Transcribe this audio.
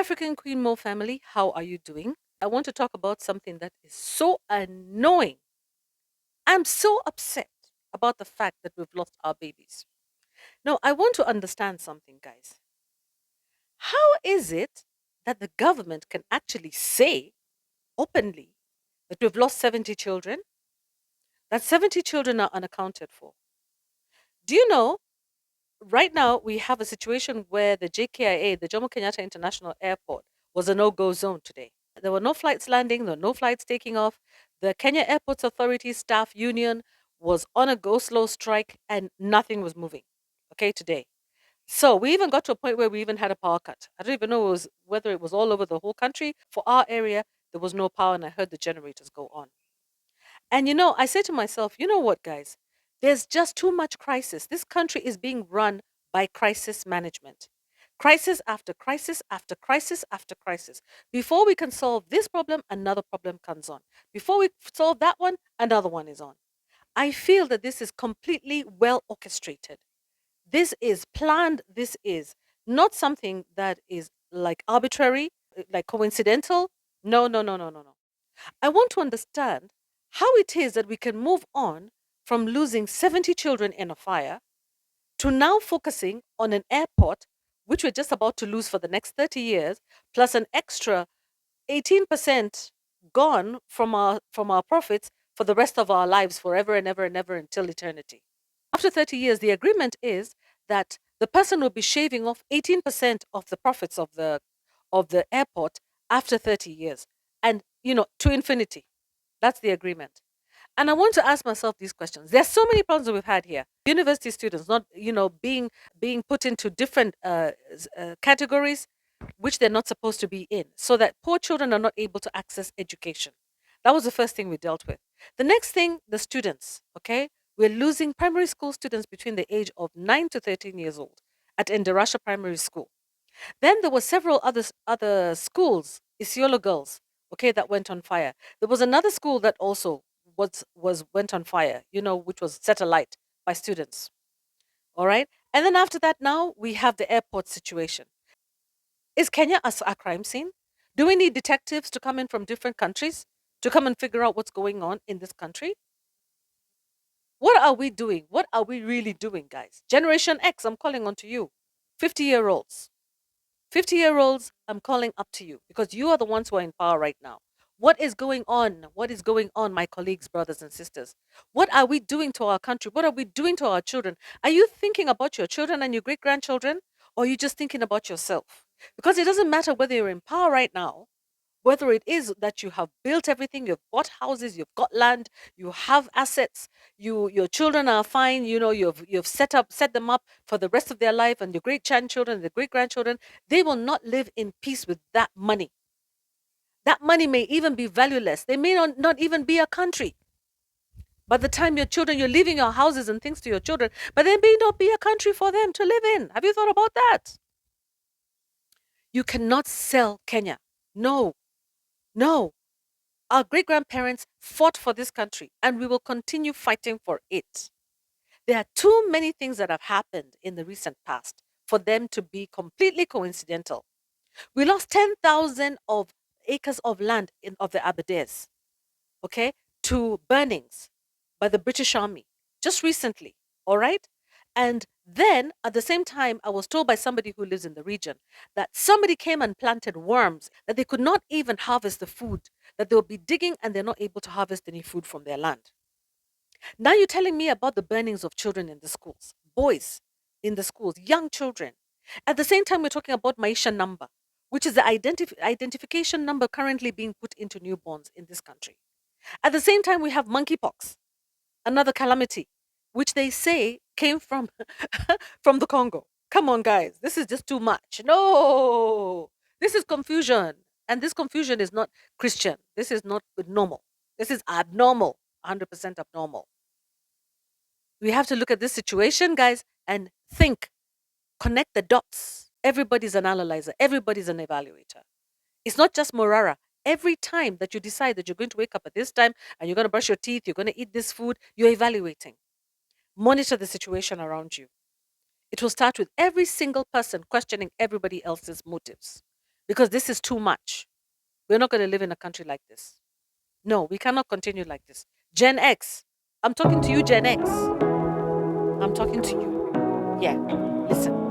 African Queen Mo family, how are you doing? I want to talk about something that is so annoying. I'm so upset about the fact that we've lost our babies. Now, I want to understand something, guys. How is it that the government can actually say openly that we've lost 70 children, that 70 children are unaccounted for? Do you know, right now we have a situation where the JKIA, the Jomo Kenyatta International Airport, was a no go zone today. There were no flights landing, there were no flights taking off. The Kenya Airports Authority Staff Union was on a go slow strike and nothing was moving. Okay, today. So we even got to a point where we even had a power cut. I don't even know whether it was all over the whole country. For our area, there was no power and I heard the generators go on. And I say to myself, you know what, guys? There's just too much crisis. This country is being run by crisis management. Crisis after crisis after crisis after crisis. Before we can solve this problem, another problem comes on. Before we solve that one, another one is on. I feel that this is completely well orchestrated. This is planned. This is not something that is like arbitrary, like coincidental. No, no, no, no, no, no. I want to understand how it is that we can move on from losing 70 children in a fire to now focusing on an airport, which we're just about to lose for the next 30 years, plus an extra 18% gone from our profits for the rest of our lives forever and ever and ever until eternity. After 30 years, the agreement is that the person will be shaving off 18% of the profits of the airport after 30 years. And to infinity. That's the agreement. And I want to ask myself these questions. There's so many problems that we've had here. University students not, being put into different categories which they're not supposed to be in, so that poor children are not able to access education. That was the first thing we dealt with. The next thing, the students. Okay, we're losing primary school students between the age of 9 to 13 years old at Endarasha Primary School. Then there were several other schools, Isiolo girls, okay, that went on fire. There was another school that also was went on fire, which was set alight by students. All right. And then after that, now we have the airport situation. Is Kenya a crime scene? Do we need detectives to come in from different countries to come and figure out what's going on in this country? What are we doing? What are we really doing, guys? Generation X, I'm calling on to you. 50-year-olds. 50-year-olds, I'm calling up to you because you are the ones who are in power right now. What is going on? What is going on, my colleagues, brothers, and sisters? What are we doing to our country? What are we doing to our children? Are you thinking about your children and your great grandchildren? Or are you just thinking about yourself? Because it doesn't matter whether you're in power right now, whether it is that you have built everything, you've bought houses, you've got land, you have assets, your children are fine, you've set them up for the rest of their life, and your great grandchildren, the great grandchildren, they will not live in peace with that money. That money may even be valueless. They may not even be a country. By the time your children, you're leaving your houses and things to your children, but there may not be a country for them to live in. Have you thought about that? You cannot sell Kenya. No, no. Our great grandparents fought for this country and we will continue fighting for it. There are too many things that have happened in the recent past for them to be completely coincidental. We lost 10,000 of acres of land of the Aberdares, okay, to burnings by the British Army just recently, all right? And then at the same time, I was told by somebody who lives in the region that somebody came and planted worms, that they could not even harvest the food, that they'll be digging and they're not able to harvest any food from their land. Now you're telling me about the burnings of children in the schools, boys in the schools, young children. At the same time, we're talking about Maisha number, which is the identification number currently being put into newborns in this country. At the same time, we have monkeypox, another calamity, which they say came from from the Congo. Come on, guys, this is just too much. No, this is confusion, and this confusion is not Christian. This is not normal. This is abnormal, 100% abnormal. We have to look at this situation, guys, and think, connect the dots. Everybody's an analyzer. Everybody's an evaluator. It's not just Morara. Every time that you decide that you're going to wake up at this time and you're going to brush your teeth, you're going to eat this food, you're evaluating. Monitor the situation around you. It will start with every single person questioning everybody else's motives. because this is too much. We're not going to live in a country like this. No, we cannot continue like this. Gen X, I'm talking to you, Gen X. I'm talking to you. Yeah, listen.